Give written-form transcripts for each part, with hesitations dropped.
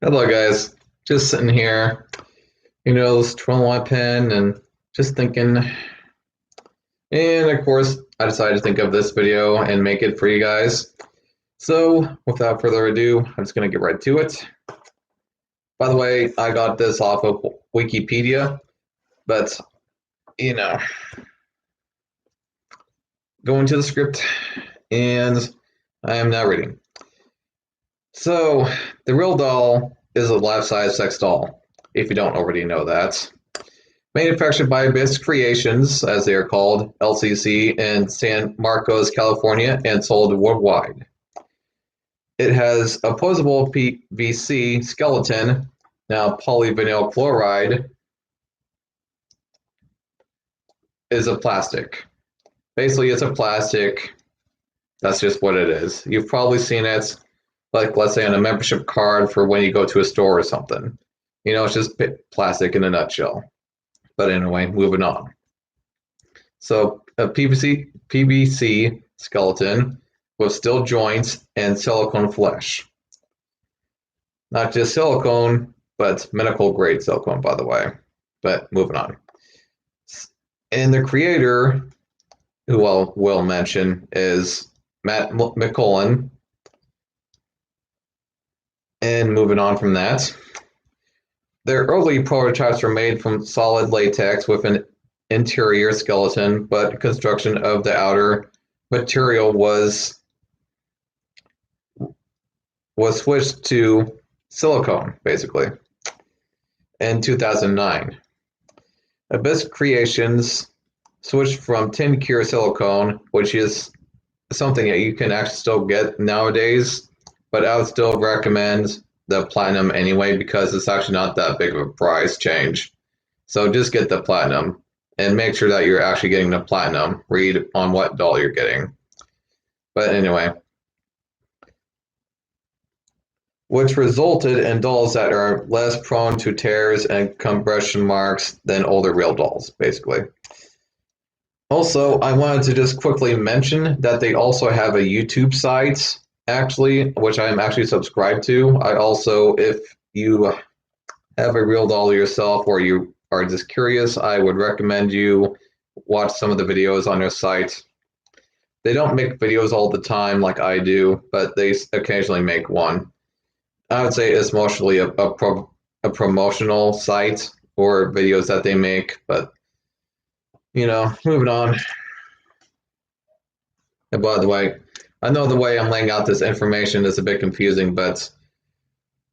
Hello, guys. Just sitting here, twirling my pen and just thinking. And of course, I decided to think of this video and make it for you guys. So, without further ado, I'm just going to get right to it. By the way, I got this off of Wikipedia, but, you know, going to the script, and I am now reading. So, the Realdoll is a life-size sex doll, if you don't already know that. Manufactured by Abyss Creations, as they are called, LCC, in San Marcos, California, and sold worldwide. It has opposable PVC skeleton, now polyvinyl chloride, is a plastic. Basically, it's a plastic. That's just what it is. You've probably seen it, like, let's say, on a membership card for when you go to a store or something. It's just plastic in a nutshell. But anyway, moving on. So a PVC skeleton with steel joints and silicone flesh. Not just silicone, but medical grade silicone, by the way. But moving on. And the creator, who we'll mention, is Matt McCullen. And moving on from that, their early prototypes were made from solid latex with an interior skeleton, but construction of the outer material was switched to silicone, basically, in 2009. Abyss Creations switched from tin cure silicone, which is something that you can actually still get nowadays, but I would still recommend the platinum anyway because it's actually not that big of a price change. So just get the platinum and make sure that you're actually getting the platinum. Read on what doll you're getting. But anyway, which resulted in dolls that are less prone to tears and compression marks than older real dolls, basically. Also, I wanted to just quickly mention that they also have a YouTube site, actually, which I am actually subscribed to. I also, if you have a real doll yourself or you are just curious, I would recommend you watch some of the videos on their site. They don't make videos all the time like I do, but they occasionally make one. I would say it's mostly a promotional site or videos that they make, but moving on. And by the way, I know the way I'm laying out this information is a bit confusing, but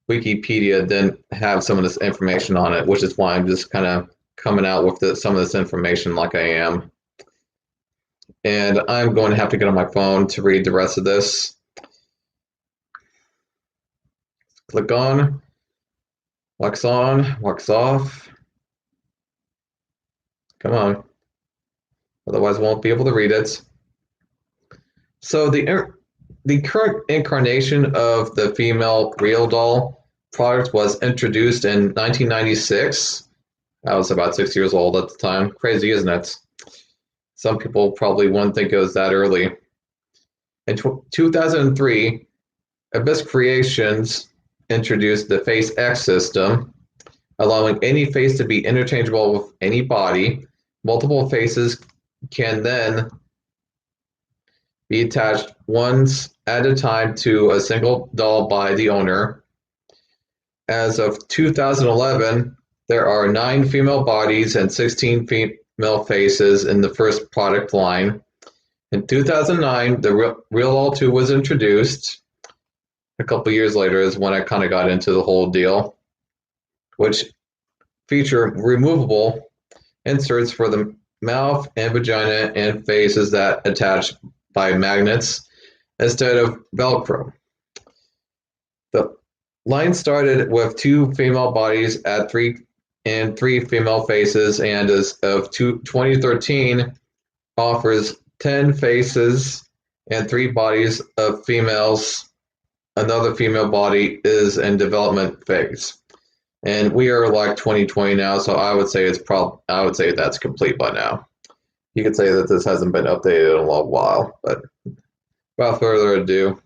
Wikipedia didn't have some of this information on it, which is why I'm just kind of coming out with some of this information like I am. And I'm going to have to get on my phone to read the rest of this. Click on, wax off. Come on. Otherwise, I won't be able to read it. So the current incarnation of the female Realdoll product was introduced in 1996. I was about 6 years old at the time. Crazy, isn't it? Some people probably wouldn't think it was that early. In 2003, Abyss Creations introduced the Face X system, allowing any face to be interchangeable with any body. Multiple faces can then be attached once at a time to a single doll by the owner. As of 2011, there are 9 female bodies and 16 female faces in the first product line. In 2009, the Realdoll 2 was introduced. A couple years later is when I kind of got into the whole deal, which feature removable inserts for the mouth and vagina and faces that attach by magnets instead of Velcro. The line started with 2 female bodies at 3 female faces, and as of 2013 offers 10 faces and 3 bodies of females. Another female body is in development phase. And we are like 2020 now, so I would say that's complete by now. You could say that this hasn't been updated in a long while, but without further ado,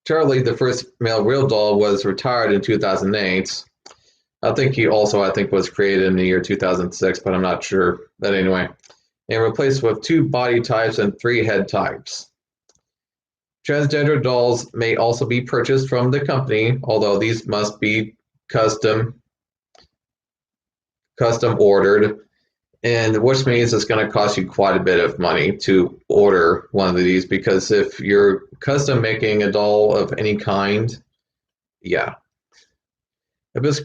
Charlie, the first male Realdoll, was retired in 2008. I think was created in the year 2006, but I'm not sure. But anyway, and replaced with 2 body types and 3 head types. Transgender dolls may also be purchased from the company, although these must be custom ordered, and which means it's going to cost you quite a bit of money to order one of these, because if you're custom making a doll of any kind, yeah. Ibis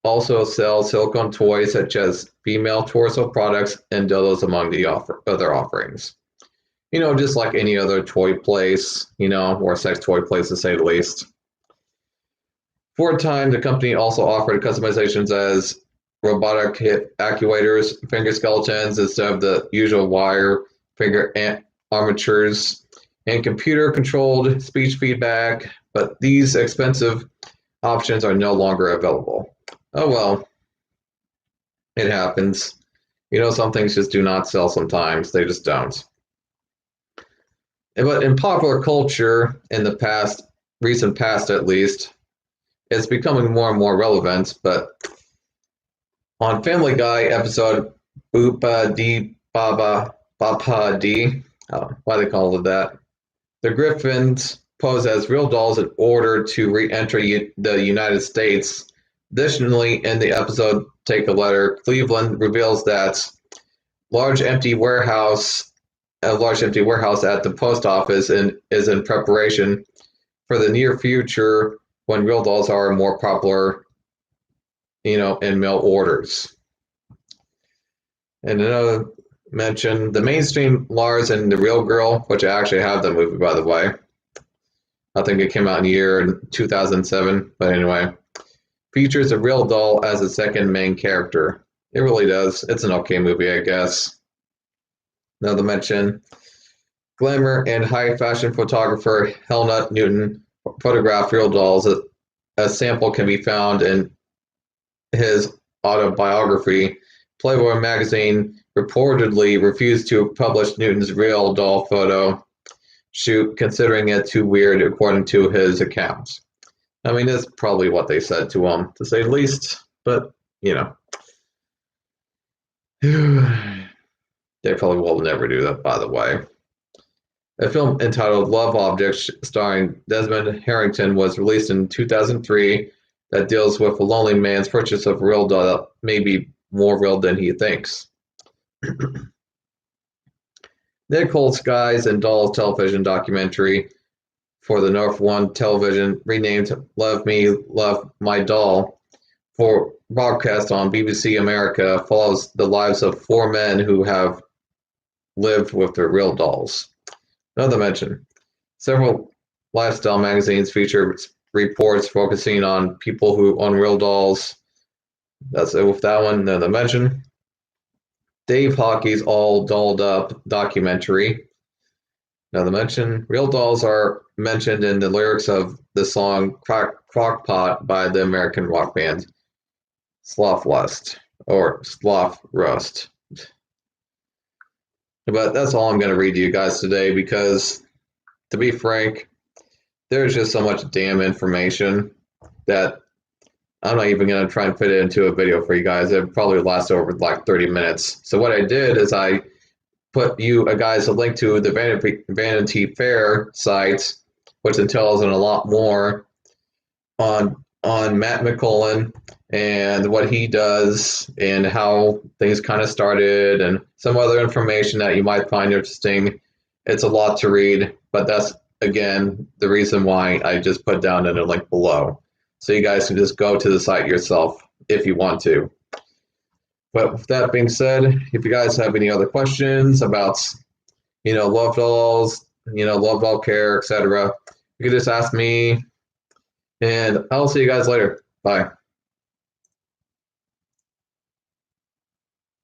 also sells silicone toys such as female torso products and dildos among the other offerings. Just like any other toy place, or sex toy place to say the least. For a time, the company also offered customizations as robotic hip actuators, finger skeletons instead of the usual wire finger armatures, and computer-controlled speech feedback, but these expensive options are no longer available. Oh well, it happens. Some things just do not sell sometimes. They just don't. But in popular culture, in the recent past at least, it's becoming more and more relevant. But on Family Guy episode Boopa Dee Baba Bapa Dee, why they call it that, the Griffins pose as real dolls in order to re-enter the United States. Additionally, in the episode Take a Letter, Cleveland reveals that a large empty warehouse at the post office is in preparation for the near future when real dolls are more popular, in mail orders. And another mention, the mainstream Lars and the Real Girl, which I actually have the movie, by the way. I think it came out in the year 2007, but anyway, features a real doll as a second main character. It really does. It's an okay movie, I guess. Another mention, glamour and high fashion photographer Helmut Newton photographed real dolls. A sample can be found in his autobiography. Playboy magazine reportedly refused to publish Newton's real doll photo shoot, considering it too weird, according to his accounts. I mean, that's probably what they said to him, to say the least, but, they probably will never do that, by the way. A film entitled Love Objects, starring Desmond Harrington, was released in 2003 that deals with a lonely man's purchase of a real doll that may be more real than he thinks. Nicole Skies and Dolls television documentary for the North One television, renamed Love Me, Love My Doll, for broadcast on BBC America, follows the lives of 4 men who have lived with their real dolls. Another mention, several lifestyle magazines feature reports focusing on people who own real dolls. That's it with that one. Another mention, Dave Hockey's All Dolled Up documentary. Another mention, real dolls are mentioned in the lyrics of the song Crockpot by the American rock band Sloth Lust, or Sloth Rust. But that's all I'm going to read to you guys today, because, to be frank, there's just so much damn information that I'm not even going to try and fit it into a video for you guys. It probably lasts over like 30 minutes. So what I did is I put you guys a link to the Vanity Fair site, which tells them a lot more on Matt McCullen and what he does and how things kind of started, and some other information that you might find interesting. It's a lot to read, but that's, again, the reason why I just put down in a link below. So you guys can just go to the site yourself if you want to. But with that being said, if you guys have any other questions about, love dolls, love doll care, etc., you can just ask me, and I'll see you guys later. Bye.